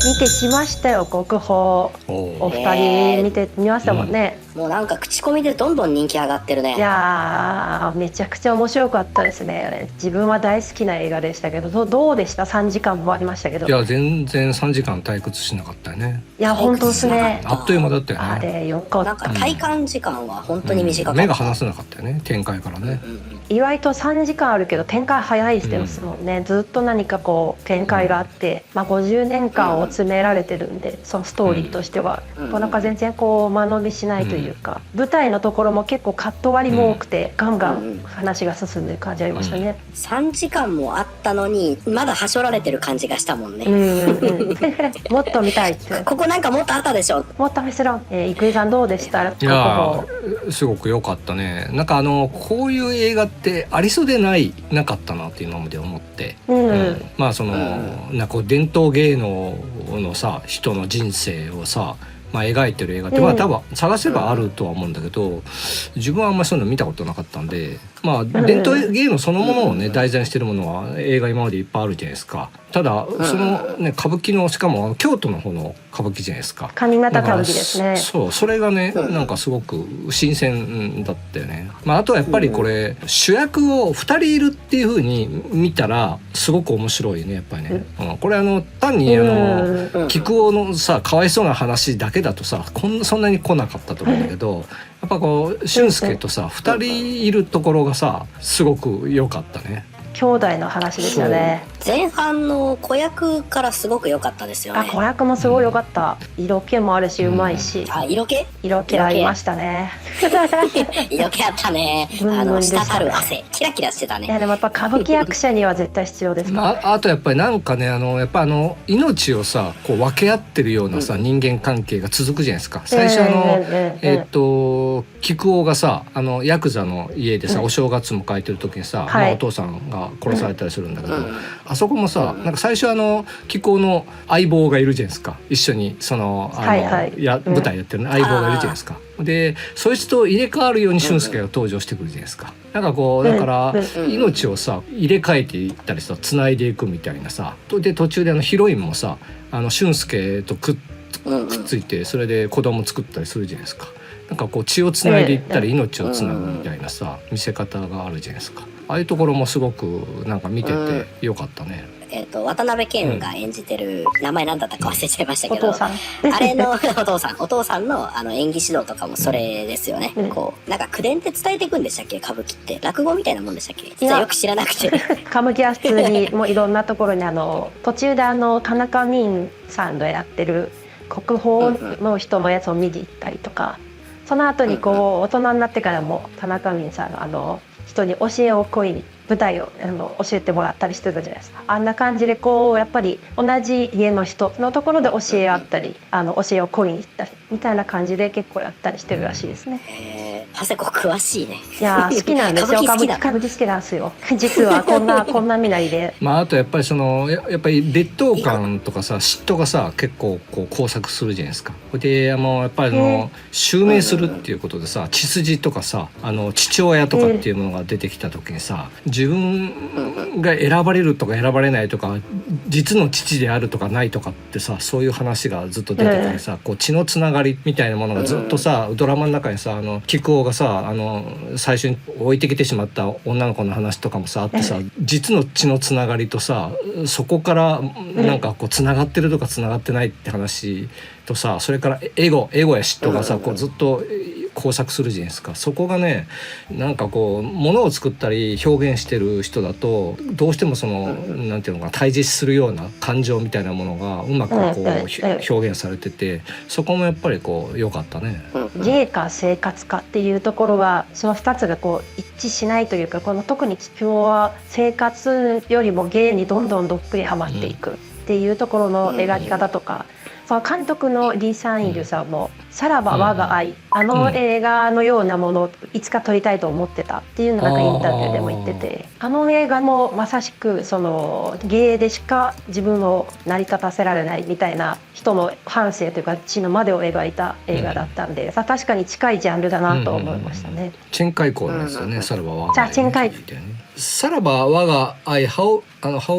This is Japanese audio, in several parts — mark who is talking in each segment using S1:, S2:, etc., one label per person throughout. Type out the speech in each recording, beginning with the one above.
S1: 見てきましたよ、国宝。お二人見てみましたもんね。
S2: もうなんか口コミでどんどん人気上がってるね。
S1: いやーめちゃくちゃ面白かったですね。自分は大好きな映画でしたけど、どうでした？ 3 時間もありましたけど。
S3: いや全然3時間退屈しなかったよね。
S1: いや本当ですね。
S3: あっという間だったよね。
S1: あれよかった。
S2: なんか体感時間は本当に短かった。
S3: 目が離せなかったよね、展開からね。
S1: 意外と3時間あるけど展開早いですもんね。ずっと何かこう展開があって、50年間を詰められてるんで、そのストーリーとしては、なんか全然こう間延びしないというか、舞台のところも結構カット割りも多くて、ガンガン話が進んでる感じありましたね。
S2: 3時間もあったのにまだはしょられてる感じがしたもんね。
S1: もっと見たいって。
S2: ここなんかもっとあったでしょ。
S1: もっと見せろ。郁井さんどうでした？
S3: いやすごく良かったね。なんかこういう映画ってありそうでなかったなって今まで思って、まあその、なんか伝統芸能のさ人の人生をさ、描いてる映画って、多分探せばあるとは思うんだけど、自分はあんまりそういうの見たことなかったんで、伝統芸能そのものをね題材にしてるものは映画今までいっぱいあるじゃないですか。ただそのね歌舞伎のしかも京都の方の歌舞伎じゃないですか。
S1: 上方歌舞伎ですね。
S3: そうそれがねなんかすごく新鮮だったよね。あとはやっぱりこれ主役を2人いるっていう風に見たらすごく面白いねやっぱりね。これ単に菊王のさかわいそうな話だけだとさそんなに来なかったと思うんだけど、やっぱこう俊介とさ2人いるところがさすごく良かったね。
S1: 兄弟の話ですよね。
S2: 前半の子役からすごく良かったですよね。
S1: 子役もすごい良かった。色気もあるしうまいし。
S2: 色気
S1: ありましたね。
S2: 色気あったね。滴る汗キラキラしてたね。
S1: いやでもやっぱ歌舞伎役者には絶対必要ですか。
S3: あとやっぱりなんかねやっぱ命をさこう分け合ってるようなさ、人間関係が続くじゃないですか。最初菊王がさヤクザの家でさ、お正月迎えてる時にさ、お父さんが殺されたりするんだけど、あそこもさなんか最初菊王の相棒がいるじゃないですか。一緒に舞台やってる相棒がいるじゃないですか。でそいつと入れ替わるように俊介が登場してくるじゃないですか。なんかこうだから命をさ入れ替えていったりさ繋いでいくみたいなさ。で途中でヒロインもさ俊介とくっついてそれで子供作ったりするじゃないですか。なんかこう血をつないでいったり命をつなぐみたいなさ見せ方があるじゃないですか。ああいうところもすごくなんか見ててよかったね。
S2: 渡辺謙が演じてる名前なんだったか忘れちゃいましたけど、
S1: お父さん
S2: あれのお父さんの演技指導とかもそれですよね。こうなんか口伝って伝えていくんでしたっけ？歌舞伎って落語みたいなもんでしたっけ？実はよく知らなくて。
S1: 歌舞伎は普通にもういろんなところに途中で田中泯さんのやってる国宝の人のやつを見に行ったりとか、その後にこう大人になってからも田中泯さんが人に教えを恋に舞台を教えてもらったりしてたじゃないですか。あんな感じでこうやっぱり同じ家の人のところで教え合ったり教えを恋に行ったりみたいな感じで結構やったりしてるらしいですね。
S2: 長谷子詳しいね。
S1: いや好きなんですよ。歌舞伎好きなんですよ。実はこんな未来で。
S3: あとやっぱりやっぱり劣等感とかさ嫉妬がさ結構こう交錯するじゃないですか。でやっぱり襲名するっていうことでさ血筋とかさ父親とかっていうものが出てきた時にさ、自分が選ばれるとか選ばれないとか実の父であるとかないとかってさそういう話がずっと出てきてさ、こう血のつながりみたいなものがずっとさドラマの中にさ菊王がさ最初に置いてきてしまった女の子の話とかもさあってさ、実の血のつながりとさそこからなんかこうつながってるとかつながってないって話とさ、それからエゴや嫉妬がさこうずっと交錯するじゃないですか。そこがねなんかこう物を作ったり表現してる人だとどうしてもなんていうのか対峙するような感情みたいなものがうまくこう表現されてて、そこもやっぱりこう良かったね。
S1: 芸か生活かっていうところがその2つがこう一致しないというか、特に菊王は生活よりも芸にどんどんどっぷりハマっていくっていうところの描き方とか、その監督のリー・サンイルさんもさらば我が愛、あの映画のようなものをいつか撮りたいと思ってたっていうのをなんかインタビューでも言ってて、あの映画もまさしくその芸でしか自分を成り立たせられないみたいな人の半生というか死ぬまでを描いた映画だったんで、確かに近いジャンルだなと思いましたね。
S3: チェンカイコーなんですよね、さらば我が愛。
S1: チェンカイ
S3: さらば我が愛ハオ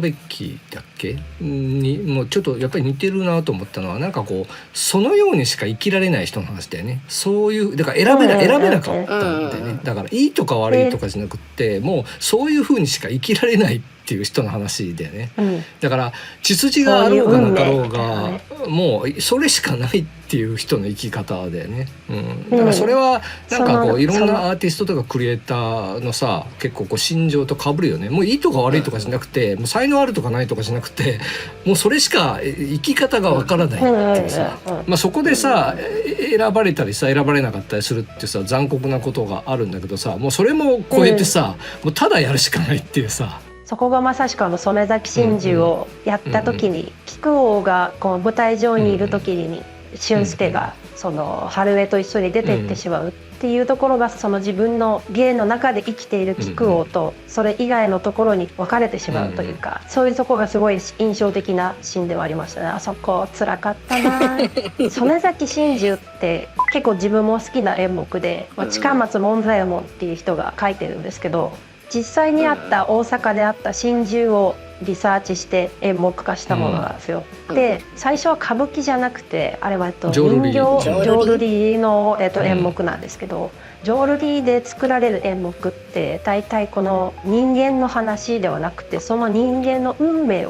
S3: ベッキーだっけにもうちょっとやっぱり似てるなと思ったのは、なんかこうそのようにしか生きられない人の話だよね。そういうだから選べなかったんだよね。だからいいとか悪いとかじゃなくって、もうそういう風にしか生きられないっていう人の話だよね。だから血筋があろうがなかろうがもうそれしかないっていう人の生き方だよね。だからそれはなんかこういろんなアーティストとかクリエイターのさ結構こう心情と被るよね。もういいとか悪いとかじゃなくて、もう才能あるとかないとかじゃなくて、もうそれしか生き方がわからないっていうさ、そこでさ選ばれたりさ選ばれなかったりするってさ残酷なことがあるんだけどさ、もうそれも超えてさ、もうただやるしかないっていうさ。
S1: そこがまさしく曽根崎真珠をやった時に、菊王がこう舞台上にいる時に俊介がその春江と一緒に出てってしまうっていうところが、その自分の芸の中で生きている菊王とそれ以外のところに分かれてしまうというか、そういうところがすごい印象的なシーンではありましたね。あそこ辛かったな。曽根崎真珠って結構自分も好きな演目で、近松門左衛門っていう人が書いてるんですけど、実際にあった大阪であった真珠をリサーチして演目化したものなんですよ。で最初は歌舞伎じゃなくて、あれは人形浄瑠璃の演目なんですけど、浄瑠璃で作られる演目って大体この人間の話ではなくて、その人間の運命が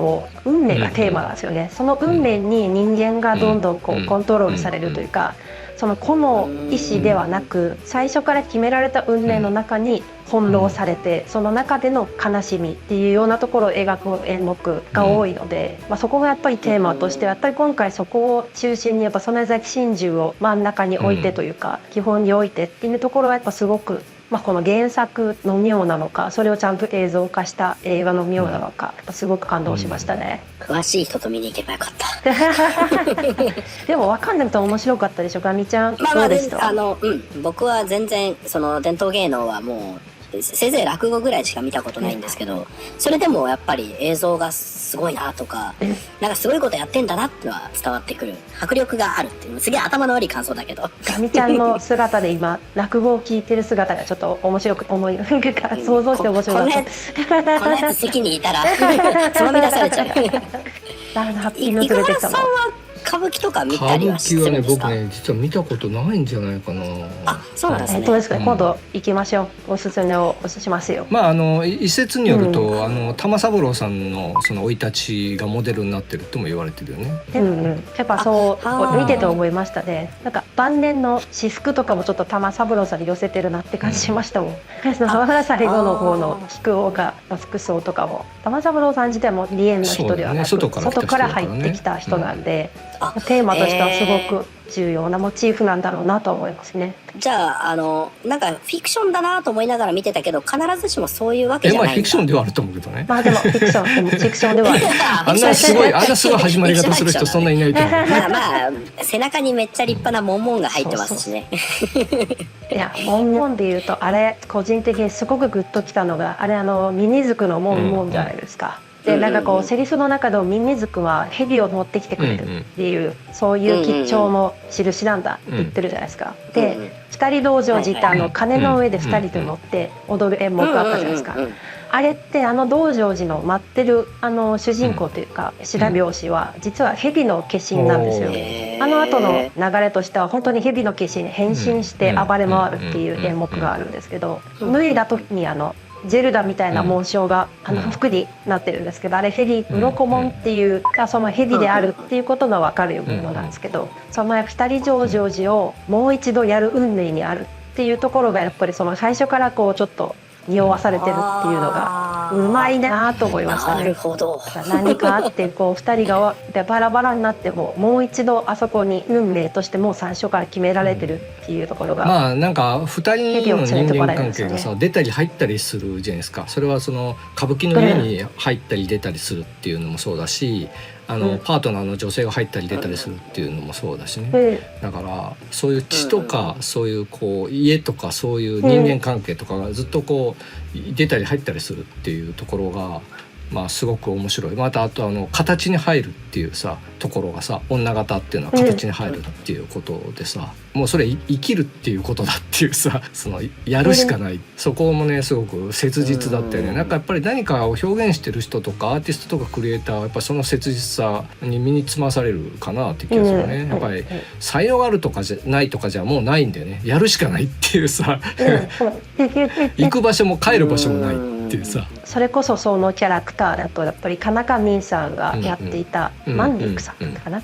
S1: テーマなんですよね。その運命に人間がどんどんこうコントロールされるというか、その個の意思ではなく最初から決められた運命の中に翻弄されて、その中での悲しみっていうようなところを描く演目が多いので、そこがやっぱりテーマとしてやっぱり今回そこを中心にやっぱ曽根崎真珠を真ん中に置いてというか、基本に置いてっていうところはやっぱすごく、この原作の妙なのか、それをちゃんと映像化した映画の妙なのか、やっぱすごく感動しましたね。
S2: 詳しい人と見に行けばよかった。
S1: でも分かんなくて面白かったでしょ。ガミちゃんどうでした？
S2: 僕は全然その伝統芸能はもうせいぜい落語ぐらいしか見たことないんですけど、それでもやっぱり映像がすごいなとか、なんかすごいことやってんだなってのは伝わってくる。迫力があるっていう、すげえ頭の悪い感想だけど。
S1: ガミちゃんの姿で今落語を聞いてる姿がちょっと面白く思いから想像して面白かった。
S2: このやつ席にいたらつまみ出されちゃう。
S1: ハッピーの連れてきたの。
S2: 歌舞伎とか見たりはしてるんですか？
S3: 僕ね実は見たことないんじゃないかな。
S2: そうなんですね。
S1: どうですか、今度行きましょう。おすすめをしますよ。
S3: 一説によると、玉三郎さんのその生い立ちがモデルになってるとも言われてるよね。
S1: やっぱそう見てて思いましたね。なんか晩年の私服とかもちょっと玉三郎さんに寄せてるなって感じしましたもん。最後の方の菊王が服装とかも、玉三郎さん自体も離縁の人ではなく、外から入ってきた人なんで、テーマとしてはすごく重要なモチーフなんだろうなと思いますね。
S2: じゃあなんかフィクションだなと思いながら見てたけど、必ずしもそういうわけじゃないんだ。
S3: フィクションではあると思うけどね。
S1: でもフィクションではある。
S3: あんなすごい始まり方する人そんないないと思う。
S2: 背中にめっちゃ立派なモンモンが入ってますしね。
S1: いや、モンモンでいうとあれ個人的にすごくグッときたのが、あれミミズクのモンモンじゃないですか。でなんかこうセリフの中でもミミズクは蛇を持ってきてくれるっていう、そういう吉兆の印なんだって言ってるじゃないですか。で二人道成寺って鐘の上で二人で乗って踊る演目あったじゃないですか。あれって道成寺の待ってる主人公というか白拍子は実は蛇の化身なんですよ。後の流れとしては本当に蛇の化身に変身して暴れ回るっていう演目があるんですけど、脱いだ時にゼルダみたいな紋章が服になってるんですけど、あれヘビ鱗紋っていう、そのヘビであるっていうことが分かるものなんですけど、その二人上成寺をもう一度やる運命にあるっていうところがやっぱりその最初からこうちょっと匂わされてるっていうのがうまいなと思いましたね。
S2: なるほど。
S1: 何かあってこう2人がバラバラになってももう一度あそこに運命としてもう最初から決められてるっていうところが、
S3: なんか2人の人間関係がさ出たり入ったりするじゃないですか。それはその歌舞伎の家に入ったり出たりするっていうのもそうだし、パートナーの女性が入ったり出たりするっていうのもそうだしね、だからそういう血とか、そういうこう家とかそういう人間関係とかがずっとこう出たり入ったりするっていうところがまあすごく面白い。またあと形に入るっていうさところがさ、女型っていうのは形に入るっていうことでさ、もうそれ生きるっていうことだっていうさ、そのやるしかない、そこもねすごく切実だったよね。なんかやっぱり何かを表現してる人とかアーティストとかクリエイターはやっぱその切実さに身につまされるかなって気がするね。やっぱり才能があるとかじゃないとかじゃもうないんだよね。やるしかないっていうさ行く場所も帰る場所もないっていうさ。
S1: それこそそのキャラクターだとやっぱり田中泯さんがやっていた万菊さんかな、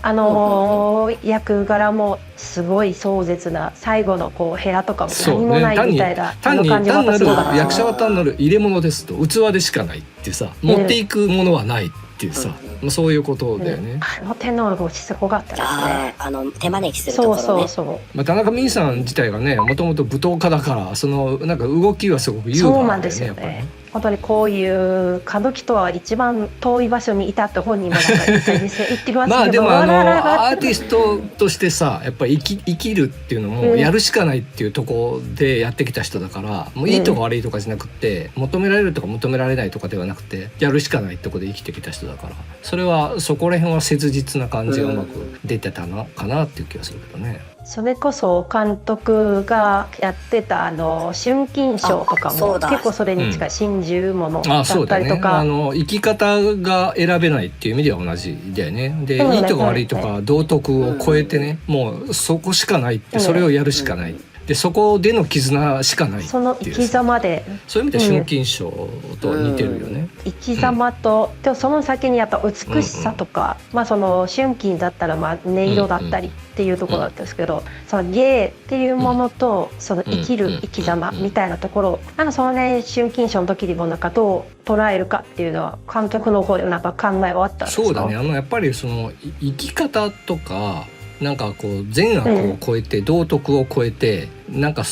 S1: 役柄もすごい壮絶な、最後のこう部屋とかも何もないみたいな、
S3: 単なる役者は単なる入れ物ですと、器でしかないってさ、持っていくものはないっていうさ、そういうことだよね。
S1: 天皇の帽子すごかったですね。
S2: 手招きするところね。
S1: そう
S3: 田中泯さん自体がねもともと舞踏家だから、そのなんか動きはすごく優雅なんだよね。やっぱり
S1: 本当にこういう歌舞伎とは一番遠い場所にいたって本人もなんか言ってますけどまあ
S3: でもアーティストとしてさ、やっぱり生きるっていうのもやるしかないっていうところでやってきた人だから、もういいとか悪いとかじゃなくて、求められるとか求められないとかではなくて、やるしかないってとこで生きてきた人だから、それはそこら辺は切実な感じがうまく出てたのかなっていう気がするけどね。
S1: それこそ監督がやってた春金賞とかも結構それに近い真珠ものだったりとか、
S3: 生き方が選べないっていう意味では同じだよね。で、いいとか悪いとか道徳を超えてね、もうそこしかないって、それをやるしかない、でそこでの絆しかないっていう、
S1: その生き様で、
S3: そういう意味で春金賞と似てるよね。
S1: 生き様と、でもその先にやっぱ美しさとか、まあその春金だったらまあ音色だったりっていうところだったんですけど、その芸っていうものとその生きる生き様みたいなところ、そのね春金賞の時にもなんかどう捉えるかっていうのは監督の方でなんか考えはあったんですか？
S3: そうだね、やっぱりその生き方とか、なんかこう善悪を超えて、道徳を超えて、なんか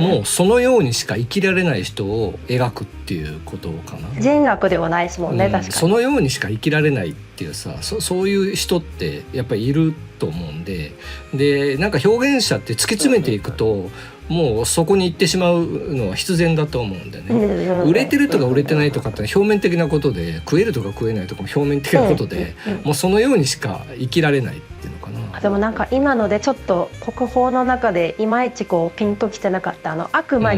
S3: もうそのようにしか生きられない人を描くっていうことかな。
S1: 善悪ではないですもんね、確かに。
S3: そのようにしか生きられないっていうさ、そういう人ってやっぱりいると思うんで、なんか表現者って突き詰めていくと、もうそこに行ってしまうのは必然だと思うんだよね。売れてるとか売れてないとかって表面的なことで、食えるとか食えないとかも表面的なことで、もうそのようにしか生きられないっていうのかな。
S1: でもなんか今のでちょっと国宝の中でいまいちこうピンときてなかった悪魔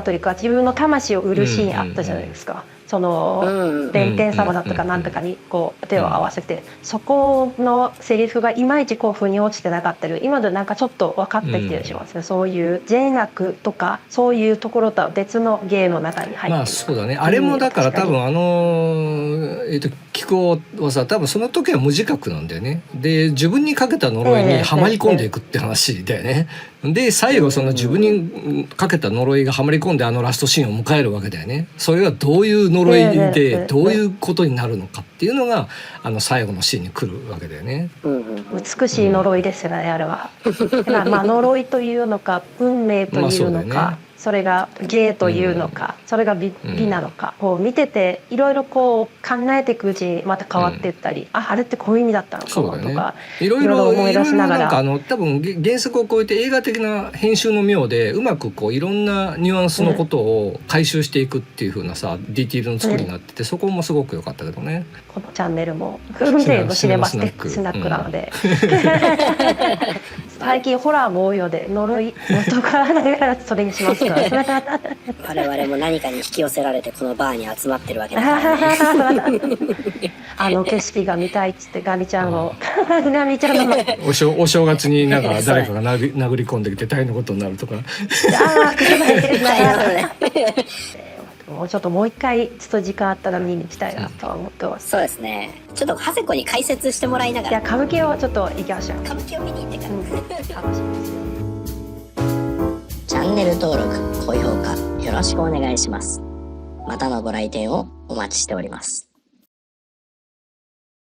S1: というか自分の魂を売るシーンあったじゃないですか。その弁天様だとかなんとかにこう手を合わせて、そこのセリフがいまいちこう腑に落ちてなかったり、今でなんかちょっと分かってきてるしますね。そういう善悪とかそういうところとは別の芸の中に入ってる。
S3: まあそうだね。あれもだから多分木久扇はさ、多分その時は無自覚なんだよね。で自分にかけた呪いにはまり込んでいくって話だよね。で最後その自分にかけた呪いがはまり込んでラストシーンを迎えるわけだよね。それがどういう呪いでどういうことになるのかっていうのが最後のシーンに来るわけだよね。
S1: 美しい呪いですよね、あれは。まあ呪いというのか運命というのか、それが芸というのか、それが美なのか、こう見てていろいろこう考えていくうちにまた変わっていったり、あれってこういう意味だったのかもとか、
S3: いろいろ思い出しながら、多分原作を超えて映画的な編集の妙でうまくこういろんなニュアンスのことを回収していくっていう風なさディティールの作りになってて、そこもすごく良かったけどね。
S1: このチャンネルも運命のシネマステックスナックなので、最近ホラーも多いので呪い元からながらそれにしますから
S2: 我々も何かに引き寄せられてこのバーに集まってるわけだからね
S1: 景色が見たいっつってガミちゃんのガミちゃんの
S3: お正月になんか誰かが殴り込んできて大変なことになるとか
S1: もうちょっともう一回ちょっと時間あったら見に行きたいなとは思ってます。
S2: そうですね。ちょっとハセコに解説してもらいながら、
S1: 歌舞伎をちょっと行きましょう。
S2: 歌舞伎を見に行ってから、
S1: 楽しみです。
S2: チャンネル登録、高評価よろしくお願いします。またのご来店をお待ちしております。